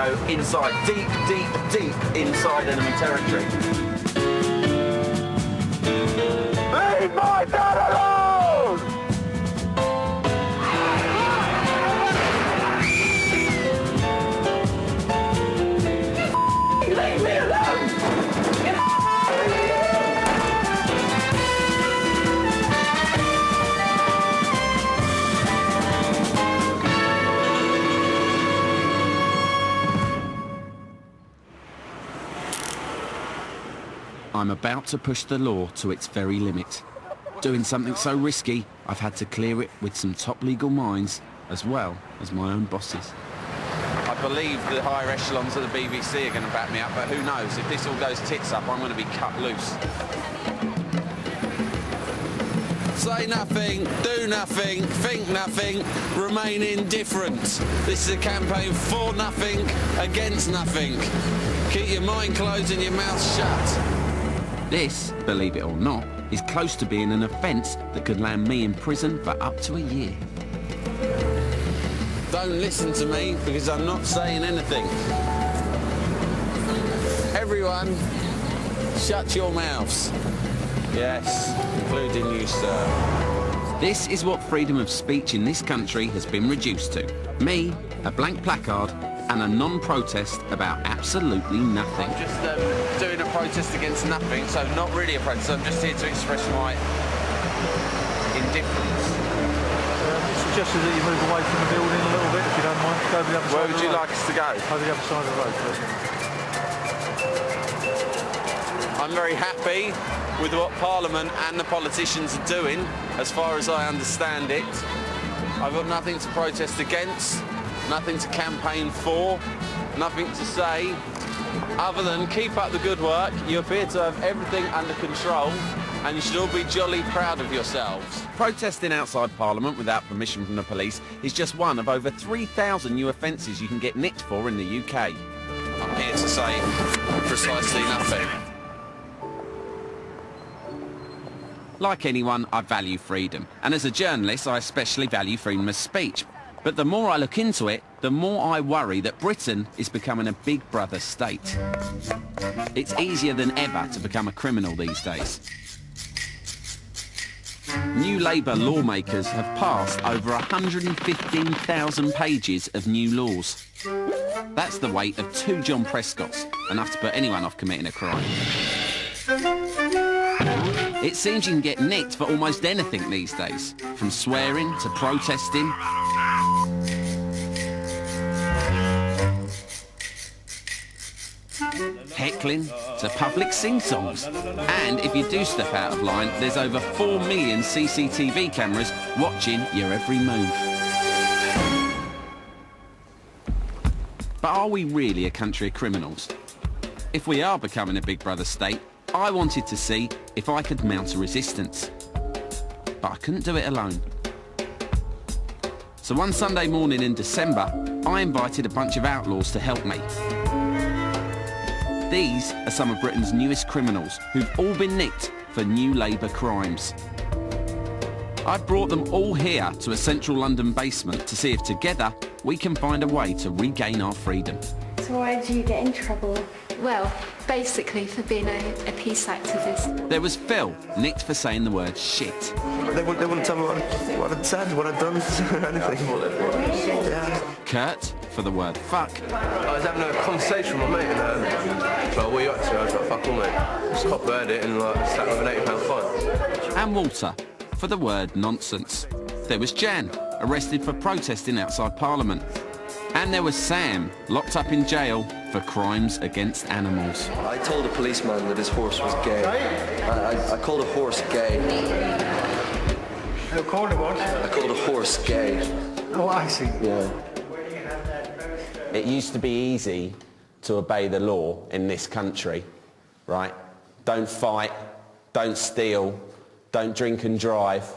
go inside, deep, deep, deep inside enemy territory. Leave my dad alone! Leave me alone! I'm about to push the law to its very limit. Doing something so risky, I've had to clear it with some top legal minds, as well as my own bosses. I believe the higher echelons of the BBC are going to back me up, but who knows? If this all goes tits up, I'm going to be cut loose. Say nothing, do nothing, think nothing, remain indifferent. This is a campaign for nothing, against nothing. Keep your mind closed and your mouth shut. This, believe it or not, is close to being an offence that could land me in prison for up to a year. Don't listen to me, because I'm not saying anything. Everyone, shut your mouths. Yes, including you, sir. This is what freedom of speech in this country has been reduced to. Me, a blank placard, and a non-protest about absolutely nothing. I'm just doing a protest against nothing, so not really a protest. I'm just here to express my indifference. It's suggested that you move away from the building a little bit, if you don't mind. Go to the other side. Where would you like us to go? Over the other side of the road, please. I'm very happy with what Parliament and the politicians are doing, as far as I understand it. I've got nothing to protest against, nothing to campaign for, nothing to say, other than keep up the good work. You appear to have everything under control, and you should all be jolly proud of yourselves. Protesting outside Parliament without permission from the police is just one of over 3,000 new offences you can get nicked for in the UK. I'm here to say precisely nothing. Like anyone, I value freedom, and as a journalist I especially value freedom of speech. But the more I look into it, the more I worry that Britain is becoming a big brother state. It's easier than ever to become a criminal these days. New Labour lawmakers have passed over 115,000 pages of new laws. That's the weight of 2 John Prescotts, enough to put anyone off committing a crime. It seems you can get nicked for almost anything these days, from swearing to protesting. Heckling to public sing-songs. And if you do step out of line, there's over 4 million CCTV cameras watching your every move. But are we really a country of criminals? If we are becoming a big brother state, I wanted to see if I could mount a resistance. But I couldn't do it alone. So one Sunday morning in December, I invited a bunch of outlaws to help me. These are some of Britain's newest criminals who've all been nicked for New Labour crimes. I brought them all here to a central London basement to see if together we can find a way to regain our freedom. So why did you get in trouble? Well, basically for being a peace activist. There was Phil, nicked for saying the word shit. They wouldn't tell me what I'd said, what I'd done, or anything. Yeah. Kurt, for the word fuck. I was having a conversation with my mate and like, what are you up to? I was like, fuck all, mate. Just cop heard it and like sat with an £80 fine. And Walter, for the word nonsense. There was Jan, arrested for protesting outside Parliament. And there was Sam, locked up in jail for crimes against animals. I told a policeman that his horse was gay. I called a horse gay. You called it what? I called a horse gay. Oh, I see. Yeah. It used to be easy to obey the law in this country, right? Don't fight, don't steal, don't drink and drive,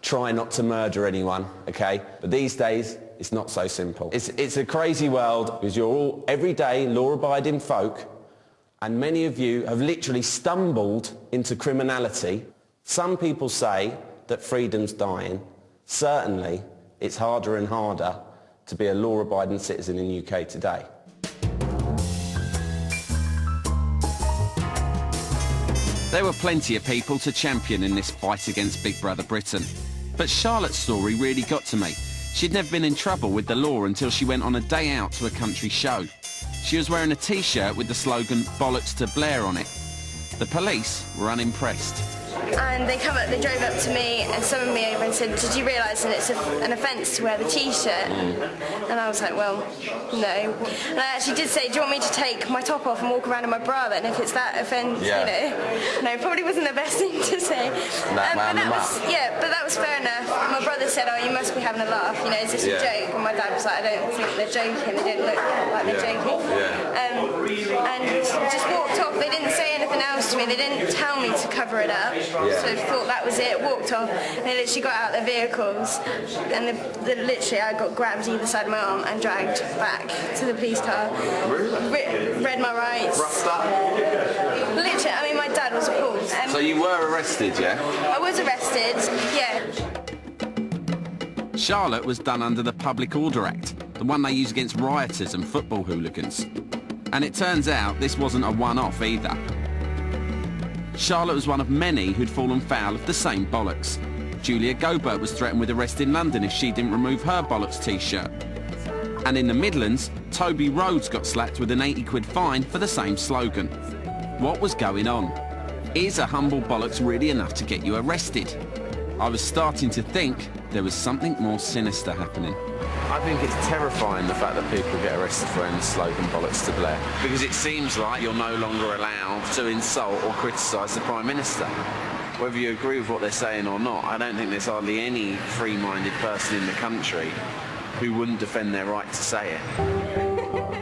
try not to murder anyone, okay? But these days, it's not so simple. It's a crazy world because you're all everyday law-abiding folk, and many of you have literally stumbled into criminality. Some people say that freedom's dying. Certainly, it's harder and harder to be a law-abiding citizen in the UK today. There were plenty of people to champion in this fight against Big Brother Britain. But Charlotte's story really got to me. She'd never been in trouble with the law until she went on a day out to a country show. She was wearing a T-shirt with the slogan "Bollocks to Blair" on it. The police were unimpressed. And they drove up to me and summoned me over and said, "Did you realise that it's an offence to wear the T-shirt?" And I was like, well, no. And I actually did say, "Do you want me to take my top off and walk around in my bra then, if it's that offence?" Yeah. You know? No, probably wasn't the best thing to say. But that was fair enough. My brother said, "Oh, you must be having a laugh, you know, is this a joke?" And my dad was like, "I don't think they're joking, they don't look like they're joking." And just walked off. They didn't say anything else to me, they didn't tell me to cover it up. So I thought that was it, walked off, and they literally got out their vehicles, and literally I got grabbed either side of my arm and dragged back to the police car. Read my rights. Literally, I mean, my dad was appalled. So you were arrested, yeah? I was arrested, yeah. Charlotte was done under the Public Order Act, the one they use against rioters and football hooligans. And it turns out this wasn't a one-off either. Charlotte was one of many who'd fallen foul of the same bollocks. Julia Gobert was threatened with arrest in London if she didn't remove her bollocks T-shirt. And in the Midlands, Toby Rhodes got slapped with an 80 quid fine for the same slogan. What was going on? Is a humble bollocks really enough to get you arrested? I was starting to think there was something more sinister happening. I think it's terrifying, the fact that people get arrested for wearing the slogan "Bollocks to Blair," because it seems like you're no longer allowed to insult or criticise the Prime Minister. Whether you agree with what they're saying or not, I don't think there's hardly any free-minded person in the country who wouldn't defend their right to say it.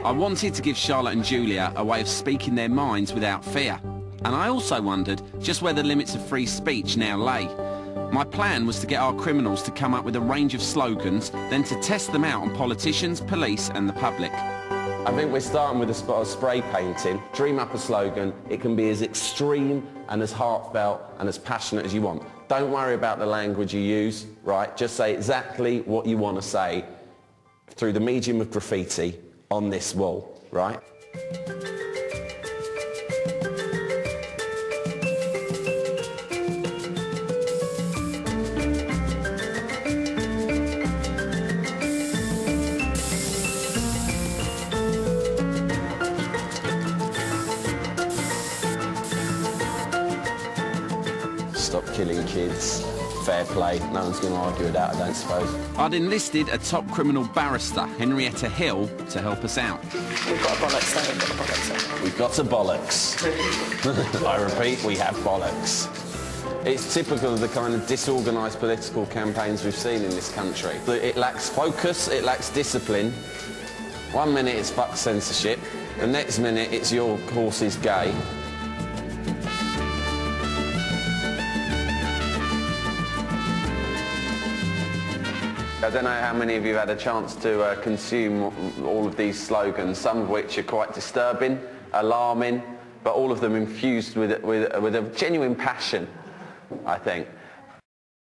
I wanted to give Charlotte and Julia a way of speaking their minds without fear. And I also wondered just where the limits of free speech now lay. My plan was to get our criminals to come up with a range of slogans, then to test them out on politicians, police and the public. I think we're starting with a spot of spray painting. Dream up a slogan. It can be as extreme and as heartfelt and as passionate as you want. Don't worry about the language you use, right? Just say exactly what you want to say through the medium of graffiti on this wall, right? Stop killing kids. Fair play. No one's going to argue with that, I don't suppose. I'd enlisted a top criminal barrister, Henrietta Hill, to help us out. We've got a bollocks there, we've got a bollocks there. We've got a bollocks. I repeat, we have bollocks. It's typical of the kind of disorganised political campaigns we've seen in this country. It lacks focus, it lacks discipline. 1 minute it's fuck censorship, the next minute it's your horse is gay. I don't know how many of you have had a chance to consume all of these slogans, some of which are quite disturbing, alarming, but all of them infused with a genuine passion, I think.